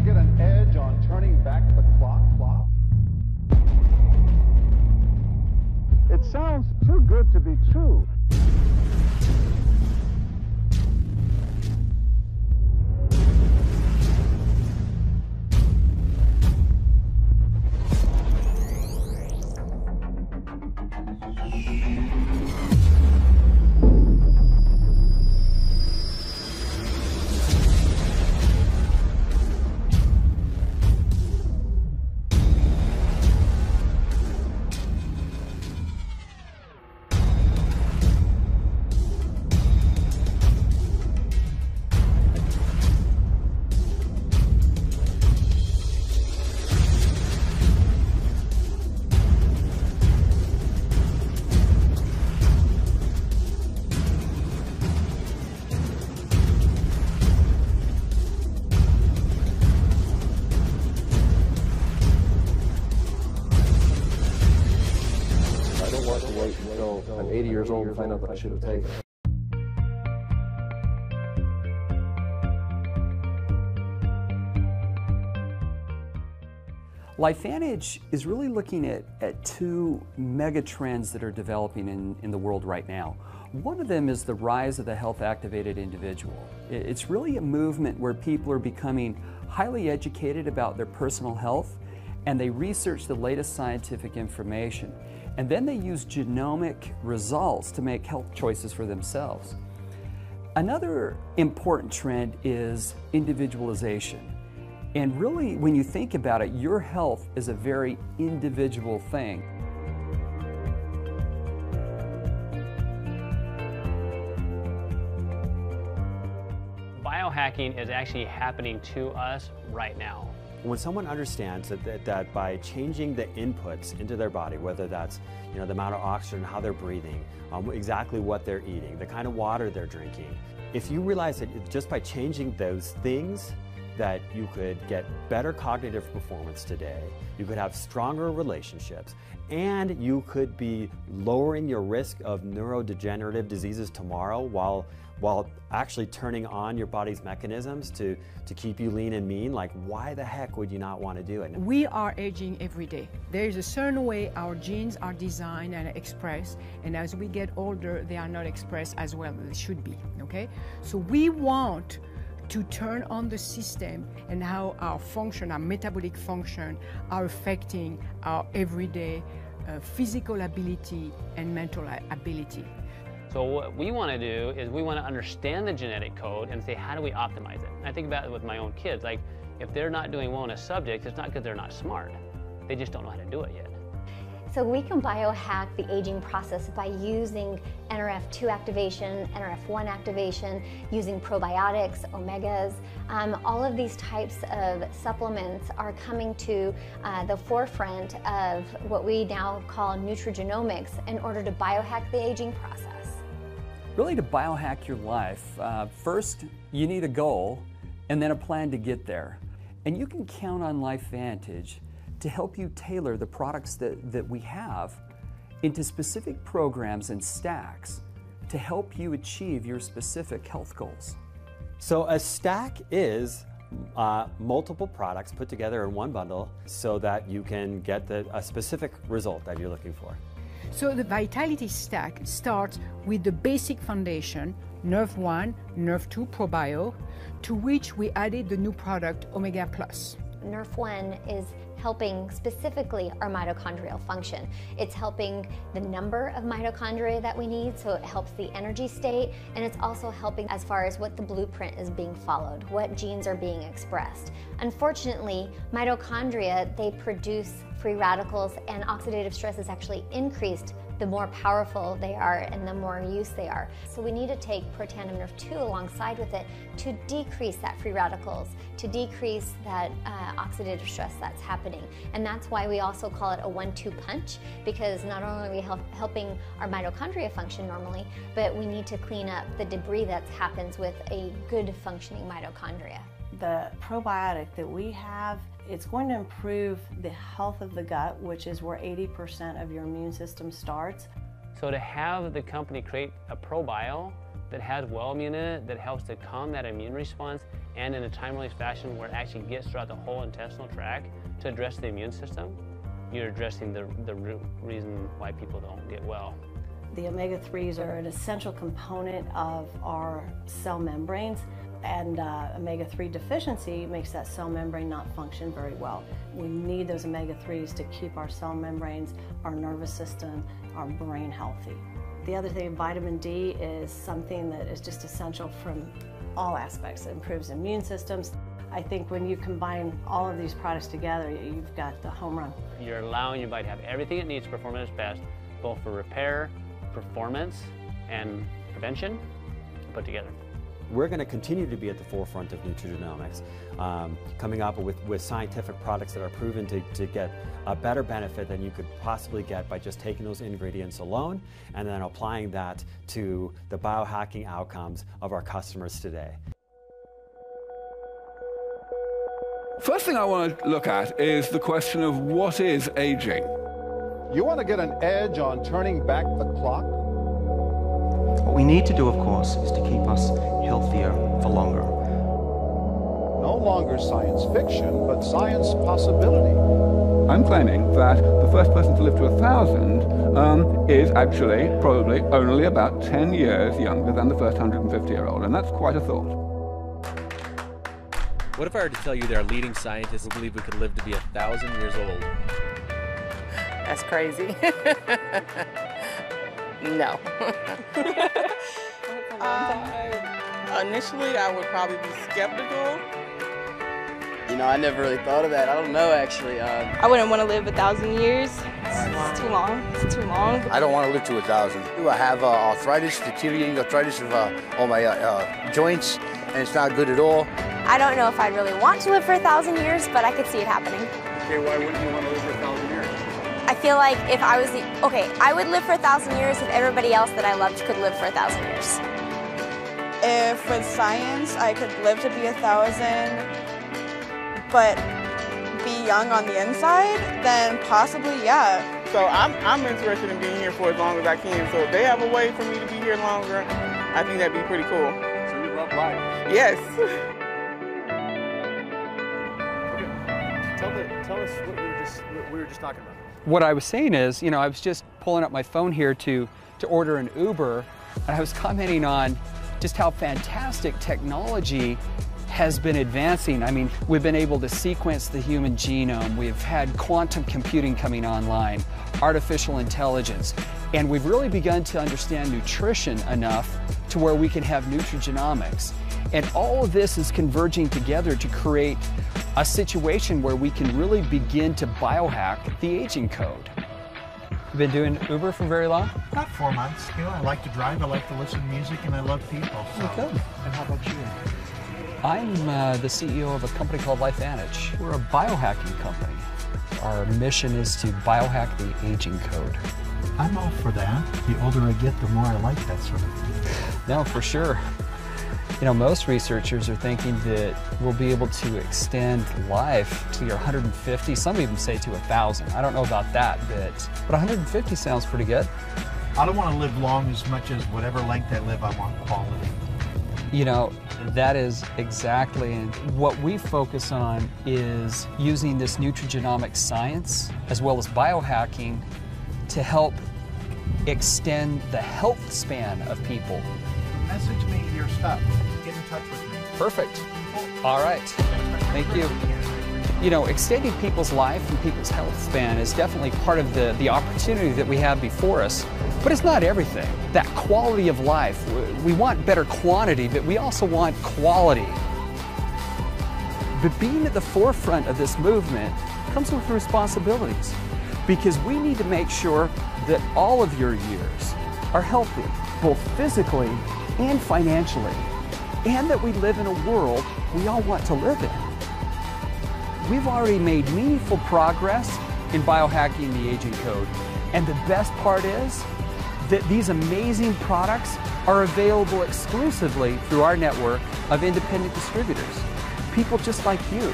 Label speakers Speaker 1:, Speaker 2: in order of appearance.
Speaker 1: get an edge on turning back the clock? It sounds too good to be true.
Speaker 2: Until I'm 80 years old and find out that I should have taken it.
Speaker 3: LifeVantage is really looking at two mega trends that are developing in the world right now. One of them is the rise of the health-activated individual. It's really a movement where people are becoming highly educated about their personal health, and they research the latest scientific information. And then they use genomic results to make health choices for themselves. Another important trend is individualization. And really, when you think about it, your health is a very individual thing.
Speaker 4: Biohacking is actually happening to us right now.
Speaker 5: When someone understands that by changing the inputs into their body, whether that's the amount of oxygen, how they're breathing, exactly what they're eating, the kind of water they're drinking, if you realize that just by changing those things, that you could get better cognitive performance today, you could have stronger relationships, and you could be lowering your risk of neurodegenerative diseases tomorrow while actually turning on your body's mechanisms to keep you lean and mean, like why the heck would you not want to do it?
Speaker 6: We are aging every day. There is a certain way our genes are designed and expressed, and as we get older, they are not expressed as well as they should be, okay? So we want to turn on the system and how our function, our metabolic function, are affecting our everyday physical ability and mental ability.
Speaker 4: So what we want to do is we want to understand the genetic code and say, how do we optimize it? I think about it with my own kids. Like, if they're not doing well in a subject, it's not because they're not smart. They just don't know how to do it yet.
Speaker 7: So we can biohack the aging process by using NRF2 activation, NRF1 activation, using probiotics, omegas. All of these types of supplements are coming to the forefront of what we now call Nutrigenomics in order to biohack the aging process.
Speaker 3: Really, to biohack your life, first you need a goal and then a plan to get there. And you can count on LifeVantage to help you tailor the products that we have into specific programs and stacks to help you achieve your specific health goals.
Speaker 5: So a stack is multiple products put together in one bundle so that you can get a specific result that you're looking for.
Speaker 6: So the Vitality Stack starts with the basic foundation, NRF1, NRF2 ProBio, to which we added the new product Omega Plus.
Speaker 7: NRF1 is helping specifically our mitochondrial function. It's helping the number of mitochondria that we need, so it helps the energy state, and it's also helping as far as what the blueprint is being followed, what genes are being expressed. Unfortunately, mitochondria, they produce free radicals, and oxidative stress is actually increased the more powerful they are and the more use they are. So we need to take Protandim NRF2 alongside with it to decrease that free radicals, to decrease that oxidative stress that's happening. And that's why we also call it a 1-2 punch, because not only are we helping our mitochondria function normally, but we need to clean up the debris that happens with a good functioning mitochondria.
Speaker 8: The probiotic that we have, it's going to improve the health of the gut, which is where 80% of your immune system starts.
Speaker 4: So to have the company create a ProBio that has well-being in it, that helps to calm that immune response, and in a time-release fashion where it actually gets throughout the whole intestinal tract to address the immune system, you're addressing the root reason why people don't get well.
Speaker 8: The omega-3s are an essential component of our cell membranes, and omega-3 deficiency makes that cell membrane not function very well. We need those omega-3s to keep our cell membranes, our nervous system, our brain healthy. The other thing, vitamin D is something that is just essential from all aspects. It improves immune systems. I think when you combine all of these products together, you've got the home run.
Speaker 4: You're allowing your body to have everything it needs to perform at its best, both for repair, performance, and prevention put together.
Speaker 5: We're going to continue to be at the forefront of nutrigenomics, coming up with scientific products that are proven to get a better benefit than you could possibly get by just taking those ingredients alone and then applying that to the biohacking outcomes of our customers today.
Speaker 9: First thing I want to look at is the question of what is aging.
Speaker 1: You want to get an edge on turning back the clock?
Speaker 10: What we need to do, of course, is to keep us healthier for longer.
Speaker 1: No longer science fiction, but science possibility.
Speaker 9: I'm claiming that the first person to live to 1,000 is actually probably only about 10 years younger than the first 150-year-old, and that's quite a thought.
Speaker 11: What if I were to tell you there are leading scientists who believe we could live to be 1,000 years old?
Speaker 12: That's crazy. No.
Speaker 13: Initially, I would probably be skeptical.
Speaker 14: You know, I never really thought of that. I don't know, actually.
Speaker 15: I wouldn't want to live 1,000 years. It's too long. It's too long.
Speaker 16: I don't want to live to 1,000. I have arthritis, deteriorating arthritis of all my joints, and it's not good at all.
Speaker 15: I don't know if I'd really want to live for 1,000 years, but I could see it happening.
Speaker 16: Okay, why wouldn't you want to live for 1,000 years?
Speaker 15: I feel like if I was I would live for 1,000 years if everybody else that I loved could live for 1,000 years.
Speaker 17: If with science I could live to be 1,000, but be young on the inside, then possibly, yeah.
Speaker 13: So I'm interested in being here for as long as I can. So if they have a way for me to be here longer, I think that'd be pretty cool.
Speaker 16: So you love life?
Speaker 13: Yes.
Speaker 2: Tell us what we were just talking about.
Speaker 3: What I was saying is, you know, I was just pulling up my phone here to order an Uber, and I was commenting on just how fantastic technology has been advancing. I mean, we've been able to sequence the human genome, we've had quantum computing coming online, artificial intelligence, and we've really begun to understand nutrition enough to where we can have nutrigenomics. And all of this is converging together to create a situation where we can really begin to biohack the aging code. You've been doing Uber for very long?
Speaker 18: About 4 months. You know, I like to drive, I like to listen to music, and I love people. So.
Speaker 3: Good.
Speaker 18: And how about you?
Speaker 3: I'm the CEO of a company called LifeVantage. We're a biohacking company. Our mission is to biohack the aging code.
Speaker 18: I'm all for that. The older I get, the more I like that sort of thing.
Speaker 3: No, for sure. You know, most researchers are thinking that we'll be able to extend life to your 150, some even say to 1,000. I don't know about that bit, but 150 sounds pretty good.
Speaker 18: I don't want to live long as much as whatever length I live, I want quality.
Speaker 3: You know, that is exactly, and what we focus on is using this nutrigenomic science as well as biohacking to help extend the health span of people.
Speaker 18: Message me your stuff. Get in touch with me.
Speaker 3: Perfect. All right. Thank you. You know, extending people's life and people's health span is definitely part of the opportunity that we have before us, but it's not everything. That quality of life, we want better quantity, but we also want quality. But being at the forefront of this movement comes with responsibilities, because we need to make sure that all of your years are healthy, both physically and financially, and that we live in a world we all want to live in. We've already made meaningful progress in biohacking the aging code, and the best part is that these amazing products are available exclusively through our network of independent distributors, people just like you.